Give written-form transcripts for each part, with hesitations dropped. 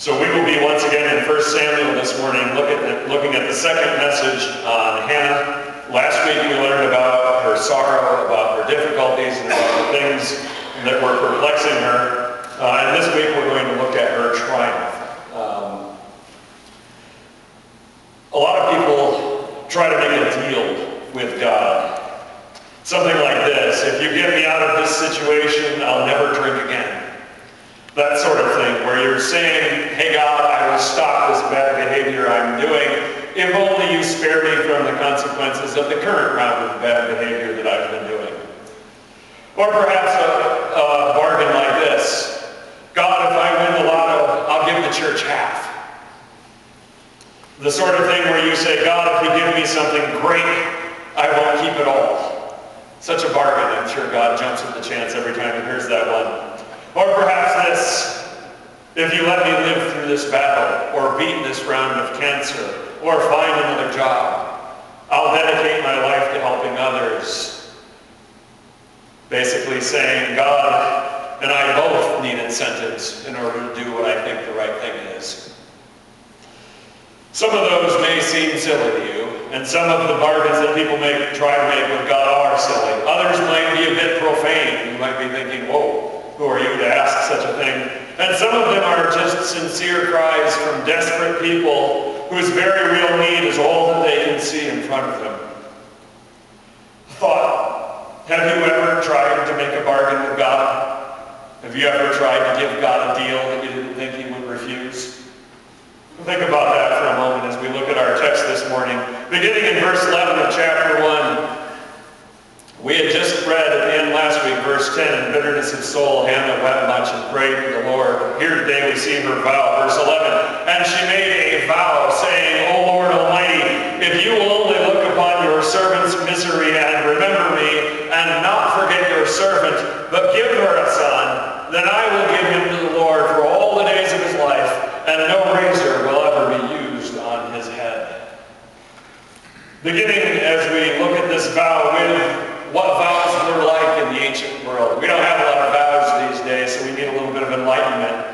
So we will be once again in 1 Samuel this morning looking at the second message on Hannah. Last week we learned about her sorrow, about her difficulties, and about the things that were perplexing her. And this week we're going to look at her triumph. A lot of people try to make a deal with God. Something like this: if you get me out of this situation, I'll never drink again. That sort of thing, where you're saying, hey God, I will stop this bad behavior I'm doing if only you spare me from the consequences of the current round of bad behavior that I've been doing. Or perhaps a bargain like this: God, if I win the lotto, I'll give the church half. The sort of thing where you say, God, if you give me something great, I won't keep it all. Such a bargain. I'm sure God jumps at the chance every time he hears that one. Or perhaps this: if you let me live through this battle, or beat this round of cancer, or find another job, I'll dedicate my life to helping others. Basically saying, God and I both need incentives in order to do what I think the right thing is. Some of those may seem silly to you, and some of the bargains that people try to make with God are silly. Others might be a bit profane. You might be thinking, whoa, who are you to ask such a thing? And some of them are just sincere cries from desperate people whose very real need is all that they can see in front of them. Thought: have you ever tried to make a bargain with God? Have you ever tried to give God a deal that you didn't think he would refuse? Think about that for a moment as we look at our text this morning. Beginning in verse 11 of chapter 1, we had just read at the end last week, verse 10, in bitterness of soul, Hannah wept much and prayed to the Lord. Here today we see her vow, verse 11. And she made a vow, saying, O Lord Almighty, if you will only look upon your servant's misery and remember me, and not forget your servant, but give her a son, then I will give him to the Lord for all the days of his life, and no razor will ever be used on his head. Beginning as we look at this vow with what vows were like in the ancient world. We don't have a lot of vows these days, so we need a little bit of enlightenment.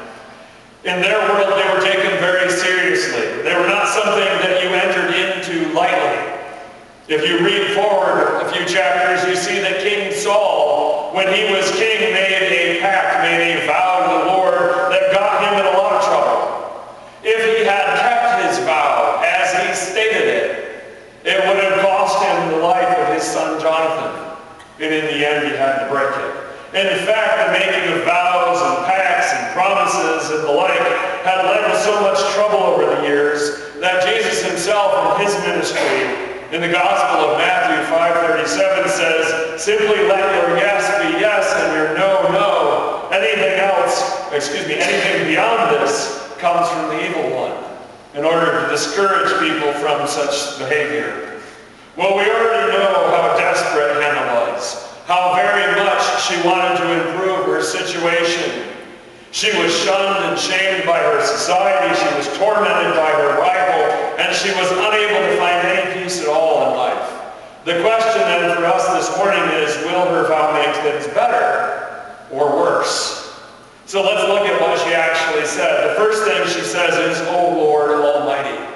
In their world, they were taken very seriously. They were not something that you entered into lightly. If you read forward a few chapters, you see that King Saul, when he was king, made a pact, made a vow to the Lord that got him in a lot of trouble. If he had kept his vow as he stated it, it would have cost him the life of his son Jonathan. And in the end, he had to break it. In fact, the making of vows and pacts and promises and the like had led to so much trouble over the years that Jesus himself in his ministry, in the Gospel of Matthew 5:37, says, simply let your yes be yes and your no, no. Anything beyond this comes from the evil one, in order to discourage people from such behavior. Well, we already know how desperate Hannah was, how very much she wanted to improve her situation. She was shunned and shamed by her society, she was tormented by her rival, and she was unable to find any peace at all in life. The question then for us this morning is, will her vow make things better or worse? So let's look at what she actually said. The first thing she says is, O Lord Almighty.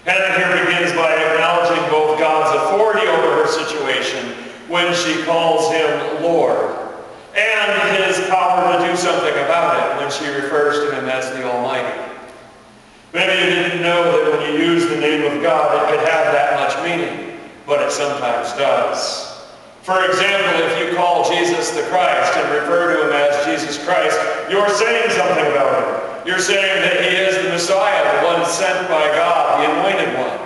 Hannah here begins by acknowledging both God's authority over her situation when she calls him Lord, and his power to do something about it when she refers to him as the Almighty. Maybe you didn't know that when you use the name of God, it could have that much meaning, but it sometimes does. For example, if you call Jesus the Christ and refer to him as Jesus Christ, you're saying something about him. You're saying that he is the Messiah, the one sent by God, the anointed one.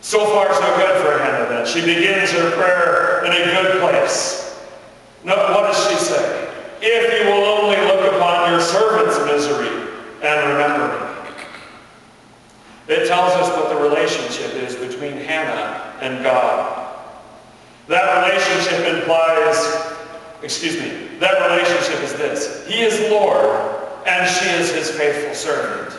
So far, so good for Hannah then. She begins her prayer in a good place. Now, what does she say? If you will only look upon your servant's misery and remember me. It tells us what the relationship is between Hannah and God. That relationship is this: he is Lord, and she is his faithful servant.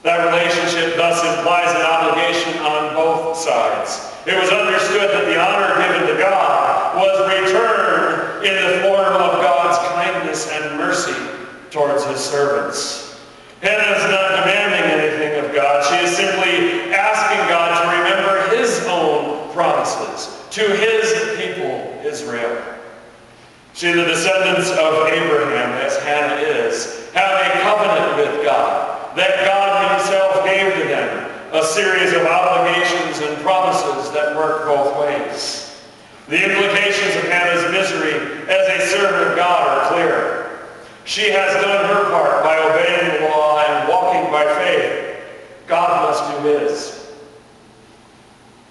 That relationship thus implies an obligation on both sides. It was understood that the honor given to God was returned in the form of God's kindness and mercy towards his servants. Hannah is not demanding anything of God. She is simply asking God to remember his own promises to his people, Israel. See, the descendants of Abraham, as Hannah is, have a covenant with God that God himself gave to them, a series of obligations and promises that work both ways. The implications of Hannah's misery as a servant of God are clear. She has done her part by obeying the law and walking by faith. God must do his.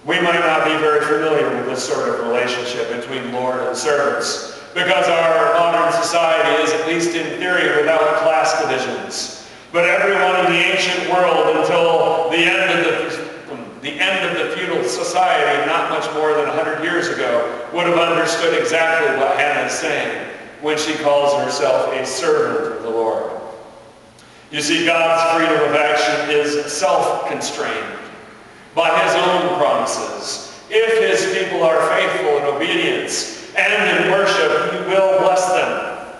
We might not be very familiar with this sort of relationship between Lord and servants, because our modern society is, at least in theory, without class divisions. But everyone in the ancient world, until the end of the feudal society, not much more than 100 years ago, would have understood exactly what Hannah is saying when she calls herself a servant of the Lord. You see, God's freedom of action is self-constrained by his own promises. If his people are faithful in obedience and in worship, he will bless them.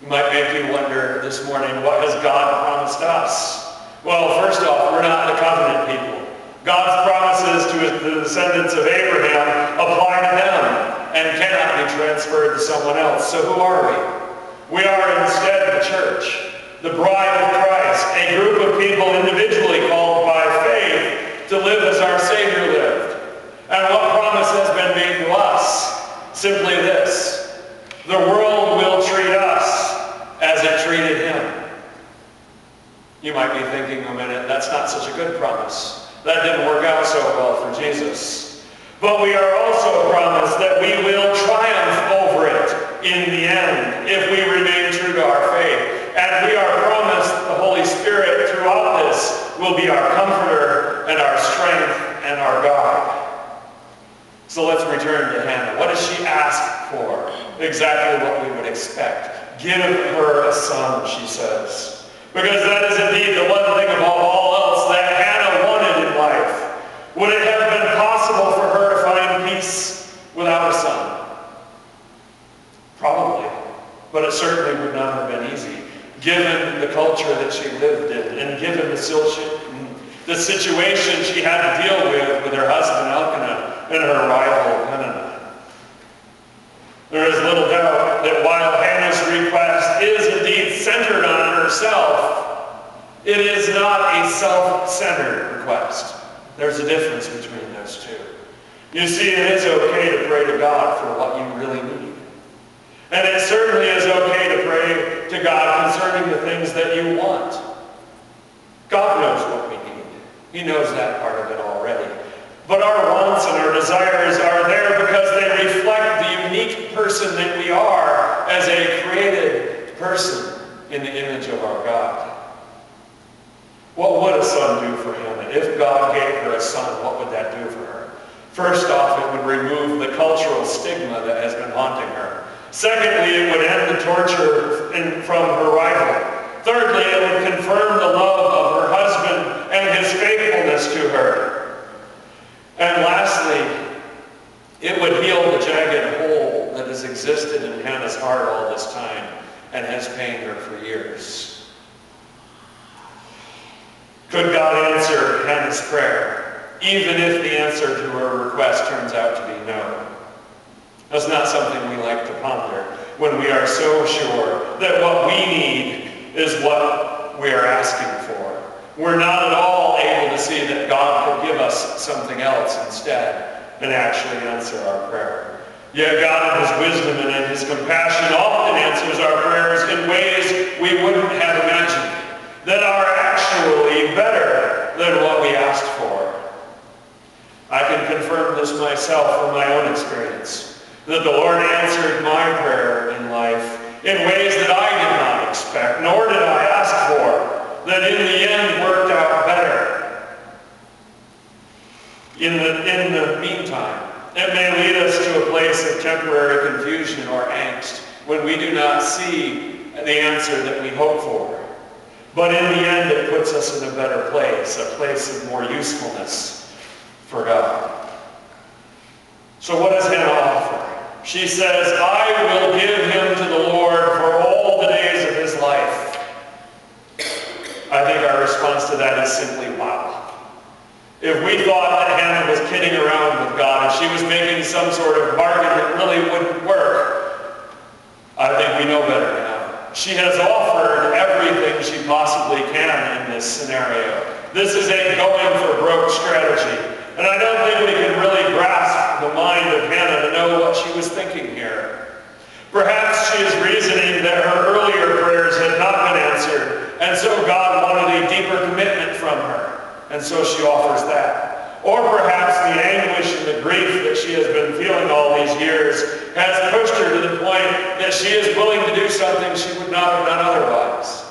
It might make you wonder this morning, what has God promised us? Well, first off, we're not the covenant people. God's promises to the descendants of Abraham apply to them and cannot be transferred to someone else. So who are we? We are instead the church, the bride of Christ, a group of people individually called by faith to live as our Savior lived. And what promise has been made to us? Simply this: the world will treat us as it treated him. You might be thinking a minute, that's not such a good promise. That didn't work out so well for Jesus. But we are also promised that we will triumph over it in the end if we remain true to our faith. And we are promised the Holy Spirit throughout this will be our comforter and our strength and our guide. So let's return to Hannah. What does she ask for? Exactly what we would expect. Give her a son, she says. Because that is indeed the one thing above all else that Hannah wanted in life. Would it have been possible for her to find peace without a son? Probably. But it certainly would not have been easy, given the culture that she lived in, and given the situation she had to deal with her husband Elkanah and her rival Peninnah. There is little doubt that while Hannah's request is indeed centered on herself, it is not a self-centered request. There's a difference between those two. You see, it is okay to pray to God for what you really need. And it certainly is okay to pray to God concerning the things that you want. God knows what we need. He knows that part of it already. But our wants and our desires are there because they reflect the unique person that we are as a created person in the image of our God. What would a son do for Hannah? If God gave her a son, what would that do for her? First off, it would remove the cultural stigma that has been haunting her. Secondly, it would end the torture from her rival. Thirdly, it would confirm the love of her husband and his faithfulness to her. And lastly, it would heal the jagged hole that has existed in Hannah's heart all this time and has pained her for years. Could God answer Hannah's prayer, even if the answer to her request turns out to be no? That's not something we like to ponder when we are so sure that what we need is what we are asking for. We're not at all able to see that God could give us something else instead and actually answer our prayer. Yet God in His wisdom and in His compassion often answers our prayers in ways we wouldn't have imagined, that are actually better than what we asked for. I can confirm this myself from my own experience, that the Lord answered my prayer in life in ways that I did not expect, nor did I ask for, that in the end worked out better. In the meantime, it may lead us to a place of temporary confusion or angst when we do not see the answer that we hope for. But in the end, it puts us in a better place, a place of more usefulness for God. So what does Hannah offer? She says, I will give him to the Lord for all the days of his this life, I think our response to that is simply, wow. If we thought that Hannah was kidding around with God, if she was making some sort of bargain that really wouldn't work, I think we know better now. She has offered everything she possibly can in this scenario. This is a going for broke strategy. And I don't think we can really grasp the mind of Hannah to know what she was thinking here. Perhaps she is reasoning that her earlier prayers had not been answered, and so God wanted a deeper commitment from her. And so she offers that. Or perhaps the anguish and the grief that she has been feeling all these years has pushed her to the point that she is willing to do something she would not have done otherwise.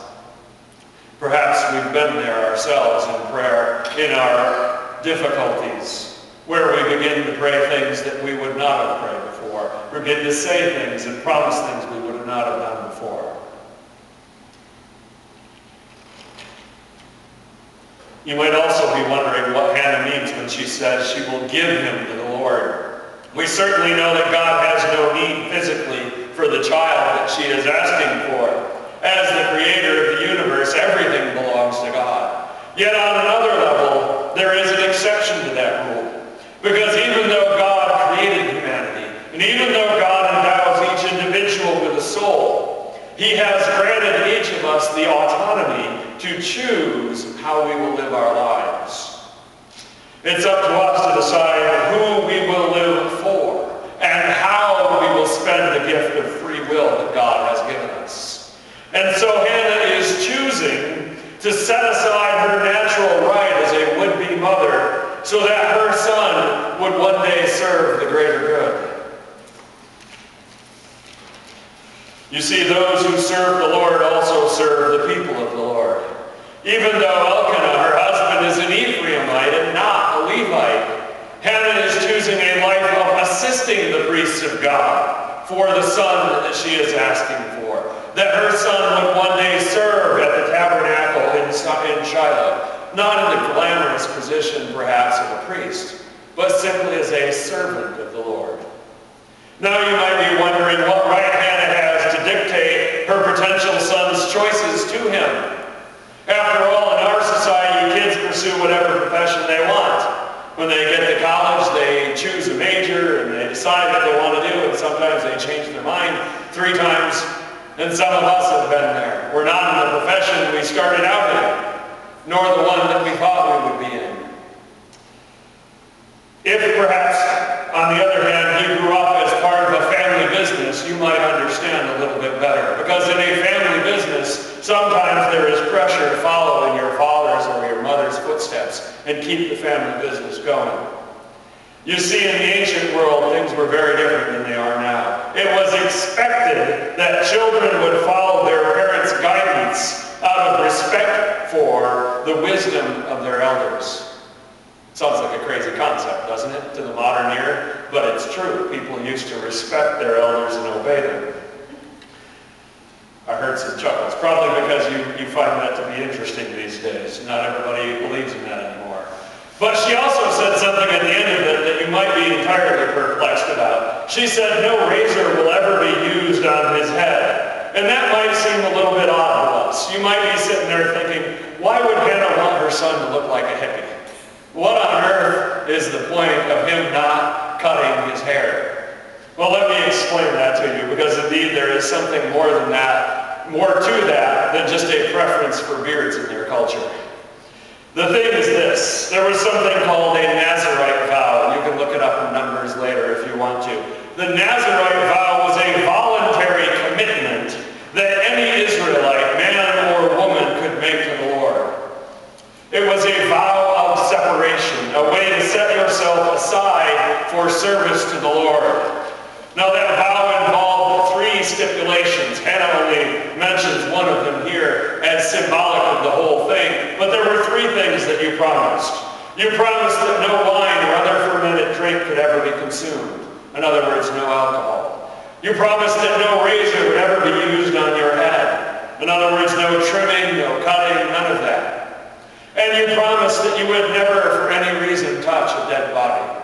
Perhaps we've been there ourselves in prayer, in our difficulties, where we begin to pray things that we would not have prayed before, begin to say things and promise things we would not have done before. You might also be wondering what Hannah means when she says she will give him to the Lord. We certainly know that God has no need physically for the child that she is asking for. As the creator of the universe, everything belongs to God. Yet on another level, there is an exception to that rule. Because even though God created humanity, and even though God endows each individual with a soul, he has granted each of us the autonomy to choose how we will live our lives. It's up to us to decide who we will live for and how we will spend the gift of free will that God has given us. And so Hannah is choosing to set aside her natural right as a would-be mother so that her son would one day serve the greater good. You see, those who serve the Lord also serve the people of the Lord. Even though Elkanah, her husband, is an Ephraimite and not a Levite, Hannah is choosing a life of assisting the priests of God for the son that she is asking for. That her son would one day serve at the tabernacle in Shiloh, not in the glamorous position, perhaps, of a priest, but simply as a servant of the Lord. Now you might be wondering what right Hannah has to dictate her potential son's choices to him. After all, in our society, kids pursue whatever profession they want. When they get to college, they choose a major and they decide what they want to do, and sometimes they change their mind 3 times, and some of us have been there. We're not in the profession we started out in, nor the one that we thought we would be in. If perhaps, on the other hand, you grew up as part of a family business, you might understand a little bit better. Because in a family business, sometimes there is pressure to follow in your father's or your mother's footsteps and keep the family business going. You see, in the ancient world, things were very different than they are now. It was expected that children would follow their parents' guidance out of respect for the wisdom of their elders. Sounds like a crazy concept, doesn't it, to the modern ear? But it's true. People used to respect their elders and obey them. I heard some chuckles, probably because you find that to be interesting these days. Not everybody believes in that anymore. But she also said something at the end of it that you might be entirely perplexed about. She said, no razor will ever be used on his head. And that might seem a little bit odd to us. You might be sitting there thinking, why would Hannah want her son to look like a hippie? What on earth is the point of him not cutting his hair? Well, let me explain that to you, because indeed there is something more than that, more to that than just a preference for beards in their culture. The thing is this: there was something called a Nazirite vow. You can look it up in Numbers later if you want to. The Nazirite vow was a voluntary commitment that any Israelite, man or woman, could make to the Lord. It was a vow of separation, a way to set yourself aside for service to the Lord. Now that vow involved 3 stipulations. Hannah only mentions one of them here as symbolic of the whole thing, but there were 3 things that you promised. You promised that no wine or other fermented drink could ever be consumed. In other words, no alcohol. You promised that no razor would ever be used on your head. In other words, no trimming, no cutting, none of that. And you promised that you would never, for any reason, touch a dead body.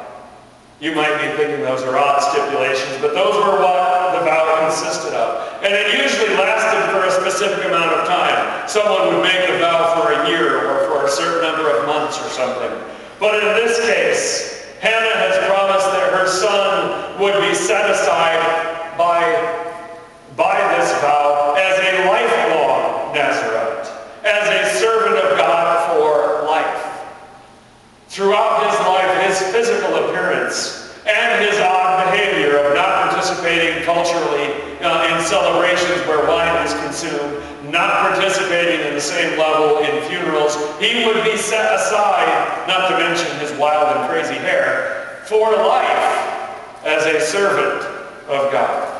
You might be thinking those are odd stipulations, but those were what the vow consisted of. And it usually lasted for a specific amount of time. Someone would make a vow for a year or for a certain number of months or something. But in this case, Hannah has promised that her son would be set aside by this vow as a lifelong Nazarite, as a servant of God for life. Throughout his life, his physical appearance and his odd behavior of not participating culturally in celebrations where wine is consumed, not participating in the same level in funerals, he would be set aside, not to mention his wild and crazy hair, for life as a servant of God.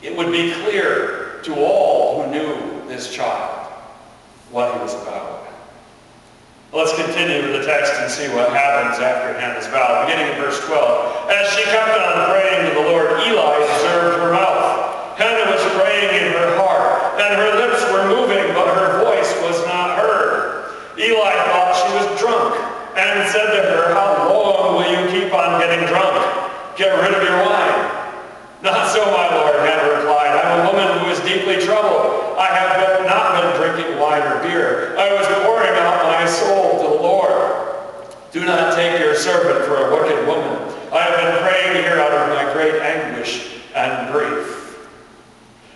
It would be clear to all who knew this child what he was about. Let's continue with the text and see what happens after Hannah's vow. Beginning in verse 12. As she kept on praying to the Lord, Eli observed her mouth. Hannah was praying in her heart, and her lips were moving, but her voice was not heard. Eli thought she was drunk, and said to her, "How long will you keep on getting drunk? Get rid of your wine." "Not so, my Lord," Hannah replied. "I'm a woman who is deeply troubled. I have not been drinking wine or beer. I was pouring out my soul to the Lord. Do not take your servant for a wicked woman. I have been praying here out of my great anguish and grief."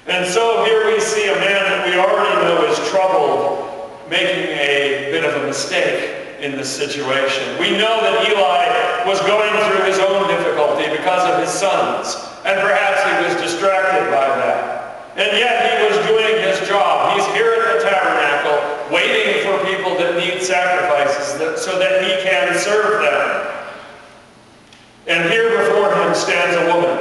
And so here we see a man that we already know is troubled, making a bit of a mistake in this situation. We know that Eli was going through his own difficulty because of his sons, and perhaps he was distracted by that. And yet he was doing his job. He's here at the tabernacle, waiting for people that need sacrifices so that he can serve them. And here before him stands a woman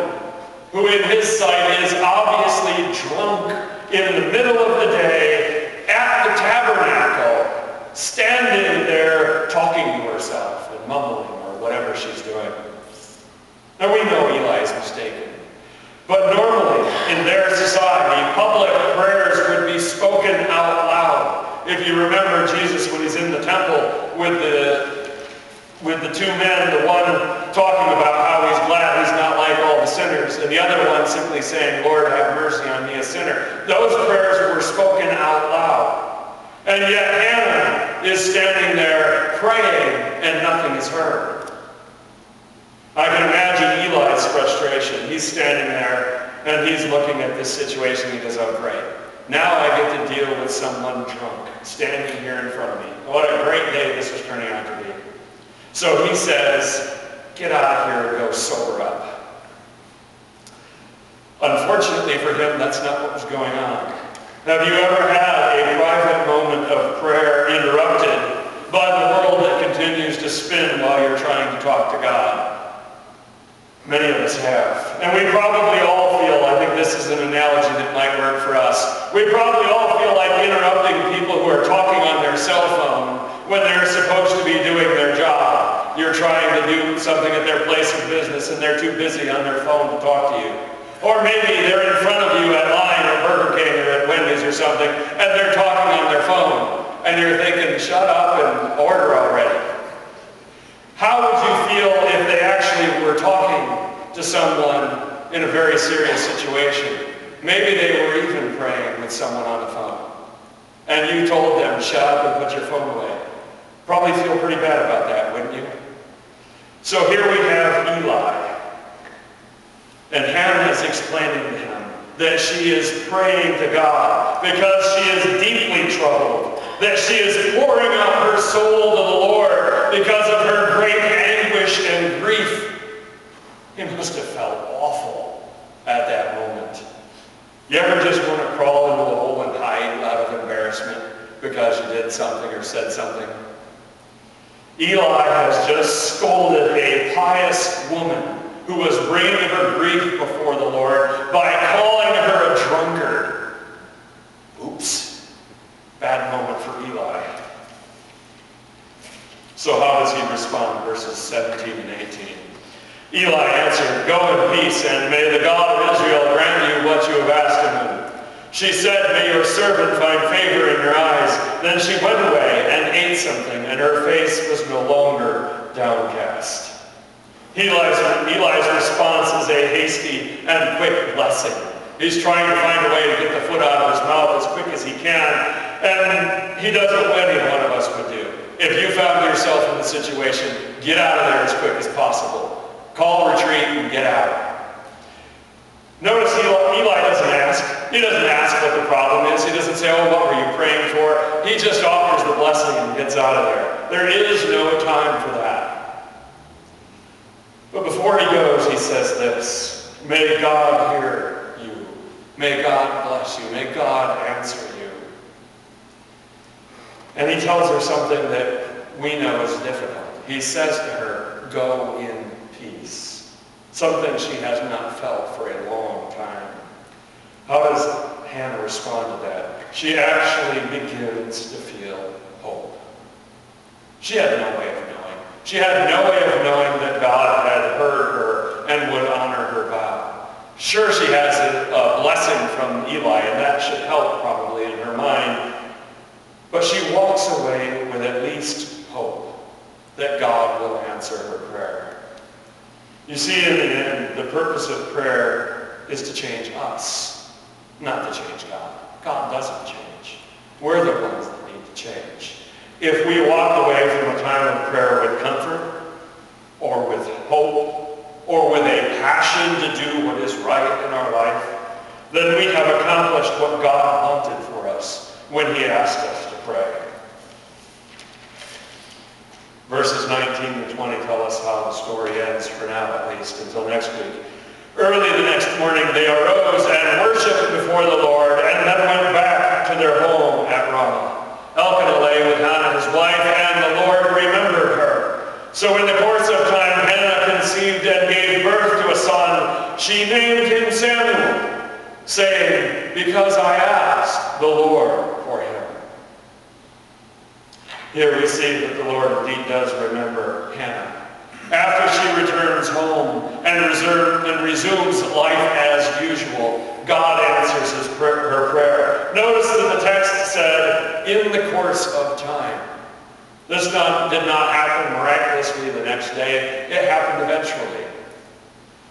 who in his sight is obviously drunk in the middle of the day at the tabernacle, standing there talking to herself and mumbling or whatever she's doing. Now we know Eli is mistaken. But normally, in their society, public prayers would be spoken out loud. If you remember Jesus when he's in the temple with the two men, the one talking about how he's glad he's not like all the sinners, and the other one simply saying, "Lord, have mercy on me, a sinner." Those prayers were spoken out loud. And yet Hannah is standing there praying, and nothing is heard. I can imagine Eli's frustration. He's standing there, and he's looking at this situation. He goes, "Oh, great. Now I get to deal with someone drunk, standing here in front of me. What a great day this is turning out to be." So he says, "Get out of here and go sober up." Unfortunately for him, that's not what was going on. Have you ever had a private moment of prayer interrupted by the world that continues to spin while you're trying to talk to God? Many of us have. And we probably all feel, I think this is an analogy that might work for us, we probably all feel like interrupting people who are talking on their cell phone when they're supposed to be doing their job. You're trying to do something at their place of business and they're too busy on their phone to talk to you. Or maybe they're in front of you at line at Burger King or at Wendy's or something, and they're talking on their phone. And you're thinking, shut up and order already. How would you feel if they actually were talking to someone in a very serious situation? Maybe they were even praying with someone on the phone. And you told them, shut up and put your phone away. Probably feel pretty bad about that, wouldn't you? So here we have Eli. And Hannah is explaining to him that she is praying to God because she is deeply troubled, that she is pouring out her soul to the Lord because of her great anguish and grief. He must have felt awful at that moment. You ever just want to crawl into a hole and hide out of embarrassment because you did something or said something? Eli has just scolded a pious woman who was bringing her grief before the Lord by calling her a drunkard. Oops. Bad moment for Eli. So how does he respond? Verses 17 and 18. Eli answered, "Go in peace, and may the God of Israel grant you what you have asked of him." She said, "May your servant find favor in your eyes." Then she went away and ate something, and her face was no longer downcast. Eli's response is a hasty and quick blessing. He's trying to find a way to get the foot out of his mouth as quick as he can, and he does what any one of us would do. If you found yourself in the situation, get out of there as quick as possible. Call retreat and get out. Notice Eli doesn't ask. He doesn't ask what the problem is. He doesn't say, oh, what were you praying for? He just offers the blessing and gets out of there. There is no time for that. But before he goes, he says this: may God hear you. May God bless you. May God answer you. And he tells her something that we know is difficult. He says to her, go in peace. Something she has not felt for a long time. How does Hannah respond to that? She actually begins to feel hope. She had no way of knowing. She had no way of knowing that God had heard her and would honor her vow. Sure, she has a blessing from Eli, and that should help probably in her mind. But she walks away with at least hope that God will answer her prayer. You see, in the end, the purpose of prayer is to change us, not to change God. God doesn't change. We're the ones that need to change. If we walk away from a time of prayer with comfort, or with hope, or with a passion to do what is right in our life, then we have accomplished what God wanted for us when he asked us to pray. Verses 19 and 20 tell us how the story ends, for now at least, until next week. Early the next morning they arose and worshipped before the Lord, and then went back to their home at Ramah. Elkanah lay with Hannah his wife, and the Lord remembered her. So in the course of time Hannah conceived and gave birth to a son. She named him Samuel, saying, because I asked the Lord for him. Here we see that the Lord indeed does remember Hannah. After she returns home and resumes life as usual, God answers her prayer. Notice that the text said, in the course of time. This did not happen miraculously the next day. It happened eventually.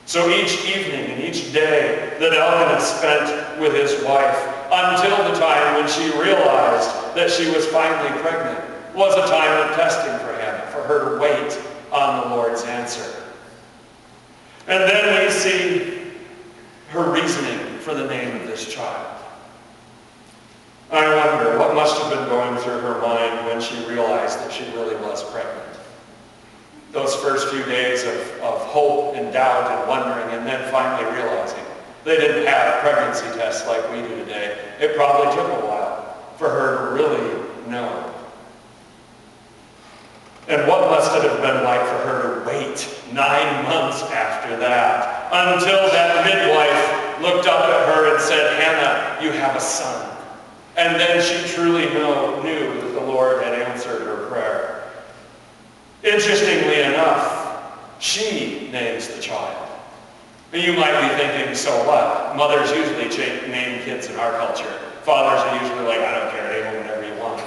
So each evening and each day that Elkanah spent with his wife, until the time when she realized that she was finally pregnant, was a time of testing for Hannah, for her to wait on the Lord's answer. And then we see her reasoning for the name of this child. I wonder what must have been going through her mind when she realized that she really was pregnant. Those first few days of hope and doubt and wondering, and then finally realizing they didn't have pregnancy tests like we do today. It probably took a while for her to really know. And what must it have been like for her to wait 9 months after that, until that midwife looked up at her and said, Hannah, you have a son. And then she truly knew that the Lord had answered her prayer. Interestingly enough, she names the child. You might be thinking, so what? Mothers usually name kids in our culture. Fathers are usually like, I don't care, name them whatever you want.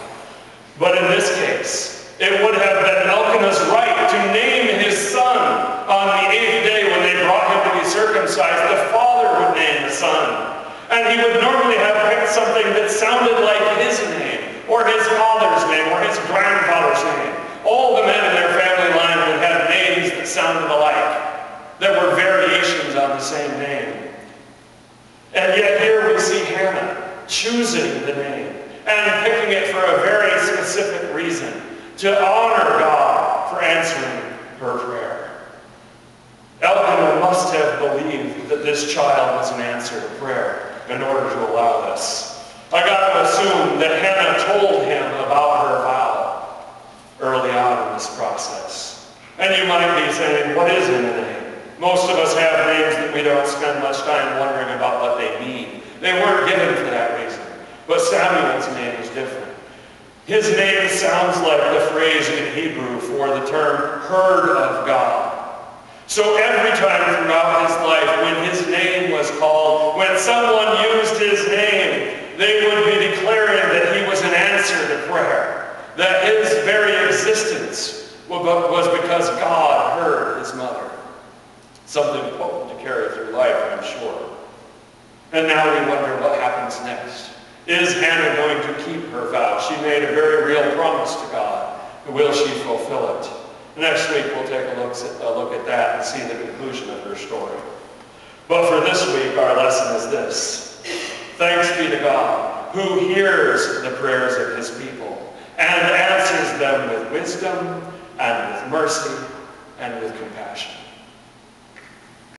But in this case, it would have been Elkanah's right to name his son on the 8th day when they brought him to be circumcised. The father would name the son. And he would normally have picked something that sounded like his name, or his father's name, or his grandfather's name. All the men in their family line would have names that sounded alike. There were variations on the same name. And yet here we see Hannah choosing the name and picking it for a very specific reason, to honor God for answering her prayer. Elkanah must have believed that this child was an answer to prayer in order to allow this. I got to assume that Hannah told him about her vow early on in this process. And you might be saying, what is in a name? Most of us have names that we don't spend much time wondering about what they mean. They weren't given for that reason. But Samuel's name is different. His name sounds like the phrase in Hebrew for the term heard of God. So every time throughout his life when his name was called, when someone used his name, they would be declaring that he was an answer to prayer. That his very existence was because God heard his mother. Something potent to carry through life, I'm sure. And now we wonder what happens next. Is Hannah going to keep her vow? She made a very real promise to God. Will she fulfill it? Next week we'll take a look at that and see the conclusion of her story. But for this week, our lesson is this. Thanks be to God, who hears the prayers of his people and answers them with wisdom and with mercy and with compassion.